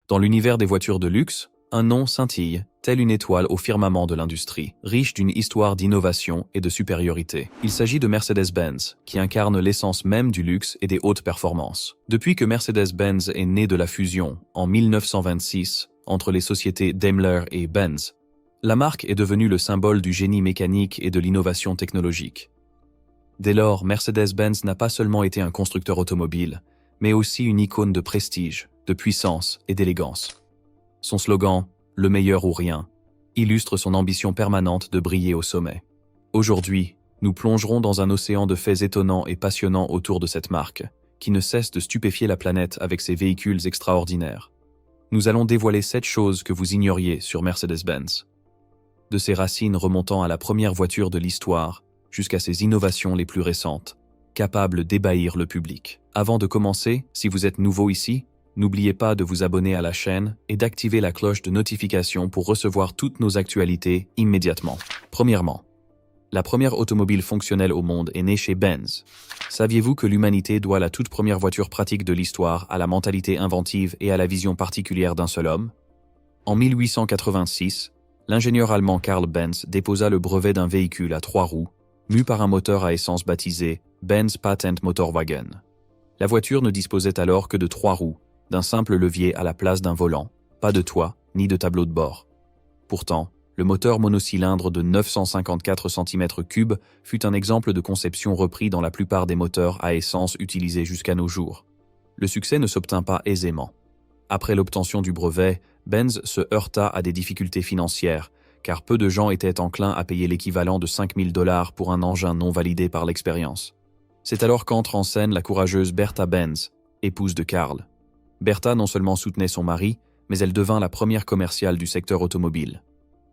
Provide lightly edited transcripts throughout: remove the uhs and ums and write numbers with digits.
Dans l'univers des voitures de luxe, un nom scintille, telle une étoile au firmament de l'industrie, riche d'une histoire d'innovation et de supériorité. Il s'agit de Mercedes-Benz, qui incarne l'essence même du luxe et des hautes performances. Depuis que Mercedes-Benz est né de la fusion, en 1926, entre les sociétés Daimler et Benz, la marque est devenue le symbole du génie mécanique et de l'innovation technologique. Dès lors, Mercedes-Benz n'a pas seulement été un constructeur automobile, mais aussi une icône de prestige, de puissance et d'élégance. Son slogan « Le meilleur ou rien » illustre son ambition permanente de briller au sommet. Aujourd'hui, nous plongerons dans un océan de faits étonnants et passionnants autour de cette marque, qui ne cesse de stupéfier la planète avec ses véhicules extraordinaires. Nous allons dévoiler 7 choses que vous ignoriez sur Mercedes-Benz. De ses racines remontant à la première voiture de l'histoire, jusqu'à ses innovations les plus récentes, capables d'ébahir le public. Avant de commencer, si vous êtes nouveau ici, n'oubliez pas de vous abonner à la chaîne et d'activer la cloche de notification pour recevoir toutes nos actualités immédiatement. Premièrement, la première automobile fonctionnelle au monde est née chez Benz. Saviez-vous que l'humanité doit la toute première voiture pratique de l'histoire à la mentalité inventive et à la vision particulière d'un seul homme? En 1886, l'ingénieur allemand Karl Benz déposa le brevet d'un véhicule à 3 roues, mue par un moteur à essence baptisé Benz Patent Motorwagen. La voiture ne disposait alors que de 3 roues, d'un simple levier à la place d'un volant, pas de toit ni de tableau de bord. Pourtant, le moteur monocylindre de 954 cm3 fut un exemple de conception repris dans la plupart des moteurs à essence utilisés jusqu'à nos jours. Le succès ne s'obtint pas aisément. Après l'obtention du brevet, Benz se heurta à des difficultés financières, car peu de gens étaient enclins à payer l'équivalent de 5 000 $ pour un engin non validé par l'expérience. C'est alors qu'entre en scène la courageuse Bertha Benz, épouse de Karl. Bertha non seulement soutenait son mari, mais elle devint la première commerciale du secteur automobile.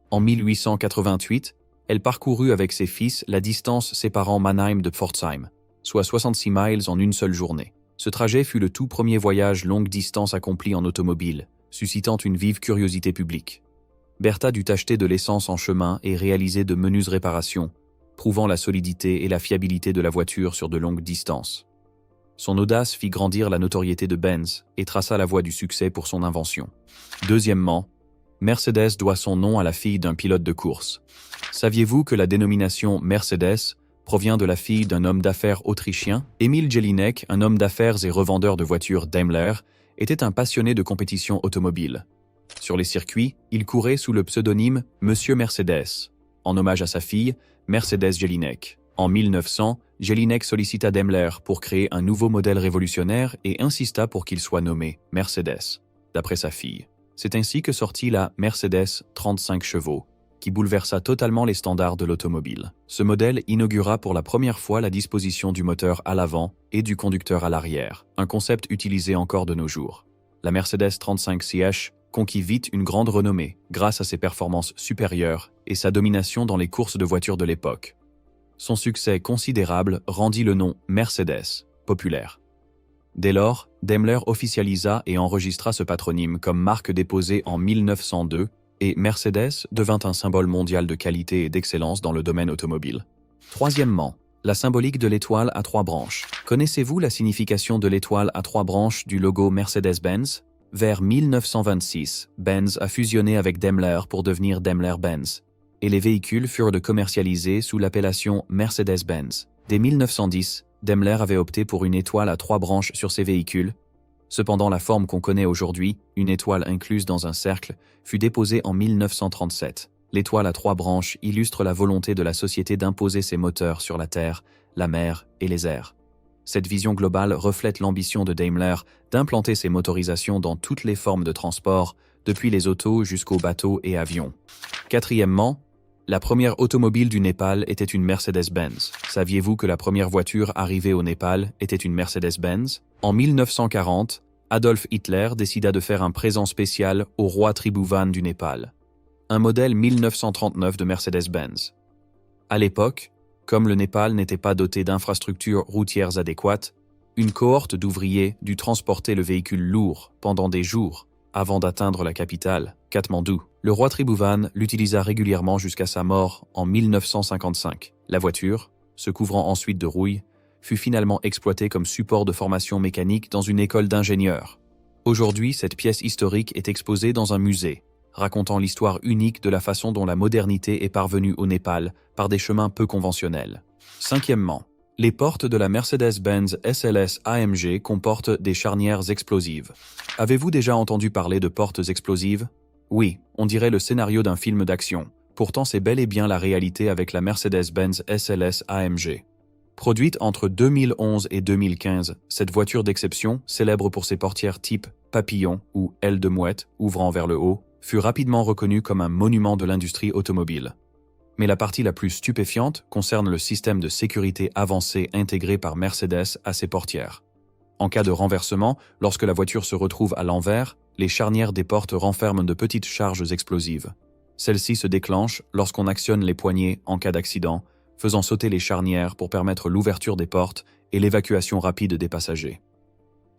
En 1888, elle parcourut avec ses fils la distance séparant Mannheim de Pforzheim, soit 66 miles en une seule journée. Ce trajet fut le tout premier voyage longue distance accompli en automobile, suscitant une vive curiosité publique. Bertha dut acheter de l'essence en chemin et réaliser de meneuses réparations, prouvant la solidité et la fiabilité de la voiture sur de longues distances. Son audace fit grandir la notoriété de Benz et traça la voie du succès pour son invention. Deuxièmement, Mercedes doit son nom à la fille d'un pilote de course. Saviez-vous que la dénomination Mercedes provient de la fille d'un homme d'affaires autrichien? Emil Jelinek, un homme d'affaires et revendeur de voitures Daimler, était un passionné de compétition automobile. Sur les circuits, il courait sous le pseudonyme Monsieur Mercedes, en hommage à sa fille, Mercedes Jelinek. En 1900, Jelinek sollicita Daimler pour créer un nouveau modèle révolutionnaire et insista pour qu'il soit nommé Mercedes, d'après sa fille. C'est ainsi que sortit la Mercedes 35 chevaux, qui bouleversa totalement les standards de l'automobile. Ce modèle inaugura pour la première fois la disposition du moteur à l'avant et du conducteur à l'arrière, un concept utilisé encore de nos jours. La Mercedes 35 CH conquit vite une grande renommée grâce à ses performances supérieures et sa domination dans les courses de voitures de l'époque. Son succès considérable rendit le nom Mercedes populaire. Dès lors, Daimler officialisa et enregistra ce patronyme comme marque déposée en 1902 et Mercedes devint un symbole mondial de qualité et d'excellence dans le domaine automobile. Troisièmement, la symbolique de l'étoile à 3 branches. Connaissez-vous la signification de l'étoile à 3 branches du logo Mercedes-Benz? Vers 1926, Benz a fusionné avec Daimler pour devenir Daimler-Benz, et les véhicules furent commercialisés sous l'appellation Mercedes-Benz. Dès 1910, Daimler avait opté pour une étoile à 3 branches sur ses véhicules. Cependant, la forme qu'on connaît aujourd'hui, une étoile incluse dans un cercle, fut déposée en 1937. L'étoile à 3 branches illustre la volonté de la société d'imposer ses moteurs sur la terre, la mer et les airs. Cette vision globale reflète l'ambition de Daimler d'implanter ses motorisations dans toutes les formes de transport, depuis les autos jusqu'aux bateaux et avions. Quatrièmement, la première automobile du Népal était une Mercedes-Benz. Saviez-vous que la première voiture arrivée au Népal était une Mercedes-Benz? En 1940, Adolf Hitler décida de faire un présent spécial au roi Tribhuvan du Népal. Un modèle 1939 de Mercedes-Benz. À l'époque, comme le Népal n'était pas doté d'infrastructures routières adéquates, une cohorte d'ouvriers dut transporter le véhicule lourd pendant des jours avant d'atteindre la capitale, Katmandou. Le roi Tribhuvan l'utilisa régulièrement jusqu'à sa mort en 1955. La voiture, se couvrant ensuite de rouille, fut finalement exploitée comme support de formation mécanique dans une école d'ingénieurs. Aujourd'hui, cette pièce historique est exposée dans un musée, racontant l'histoire unique de la façon dont la modernité est parvenue au Népal par des chemins peu conventionnels. Cinquièmement, les portes de la Mercedes-Benz SLS AMG comportent des charnières explosives. Avez-vous déjà entendu parler de portes explosives? Oui, on dirait le scénario d'un film d'action. Pourtant, c'est bel et bien la réalité avec la Mercedes-Benz SLS AMG. Produite entre 2011 et 2015, cette voiture d'exception, célèbre pour ses portières type papillon ou aile de mouette ouvrant vers le haut, fut rapidement reconnue comme un monument de l'industrie automobile. Mais la partie la plus stupéfiante concerne le système de sécurité avancé intégré par Mercedes à ses portières. En cas de renversement, lorsque la voiture se retrouve à l'envers, les charnières des portes renferment de petites charges explosives. Celles-ci se déclenchent lorsqu'on actionne les poignées en cas d'accident, faisant sauter les charnières pour permettre l'ouverture des portes et l'évacuation rapide des passagers.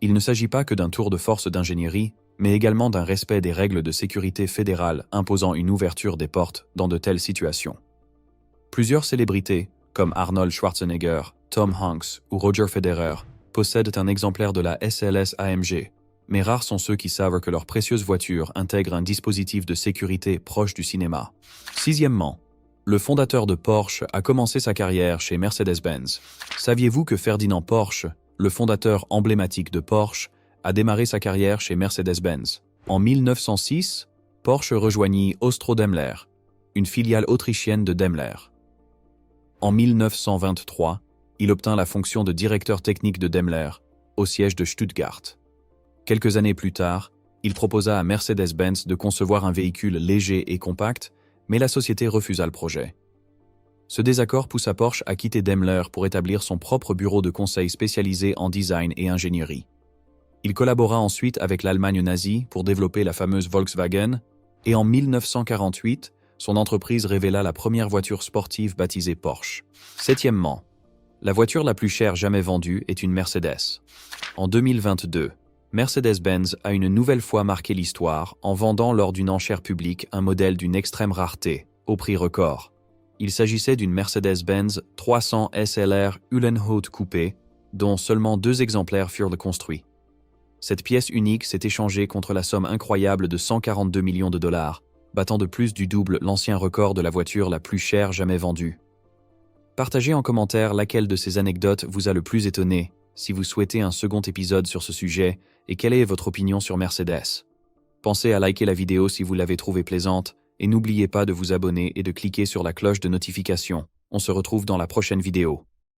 Il ne s'agit pas que d'un tour de force d'ingénierie, mais également d'un respect des règles de sécurité fédérales imposant une ouverture des portes dans de telles situations. Plusieurs célébrités, comme Arnold Schwarzenegger, Tom Hanks ou Roger Federer, possèdent un exemplaire de la SLS AMG, mais rares sont ceux qui savent que leur précieuse voiture intègre un dispositif de sécurité proche du cinéma. Sixièmement, le fondateur de Porsche a commencé sa carrière chez Mercedes-Benz. Saviez-vous que Ferdinand Porsche, le fondateur emblématique de Porsche, a démarré sa carrière chez Mercedes-Benz? En 1906, Porsche rejoignit Austro-Daimler, une filiale autrichienne de Daimler. En 1923, il obtint la fonction de directeur technique de Daimler, au siège de Stuttgart. Quelques années plus tard, il proposa à Mercedes-Benz de concevoir un véhicule léger et compact, mais la société refusa le projet. Ce désaccord poussa Porsche à quitter Daimler pour établir son propre bureau de conseil spécialisé en design et ingénierie. Il collabora ensuite avec l'Allemagne nazie pour développer la fameuse Volkswagen, et en 1948, son entreprise révéla la première voiture sportive baptisée Porsche. Septièmement, la voiture la plus chère jamais vendue est une Mercedes. En 2022, Mercedes-Benz a une nouvelle fois marqué l'histoire en vendant lors d'une enchère publique un modèle d'une extrême rareté, au prix record. Il s'agissait d'une Mercedes-Benz 300 SLR Uhlenhaut Coupé, dont seulement 2 exemplaires furent construits. Cette pièce unique s'est échangée contre la somme incroyable de 142 millions de dollars, battant de plus du double l'ancien record de la voiture la plus chère jamais vendue. Partagez en commentaire laquelle de ces anecdotes vous a le plus étonné, si vous souhaitez un second épisode sur ce sujet, et quelle est votre opinion sur Mercedes. Pensez à liker la vidéo si vous l'avez trouvée plaisante, et n'oubliez pas de vous abonner et de cliquer sur la cloche de notification. On se retrouve dans la prochaine vidéo.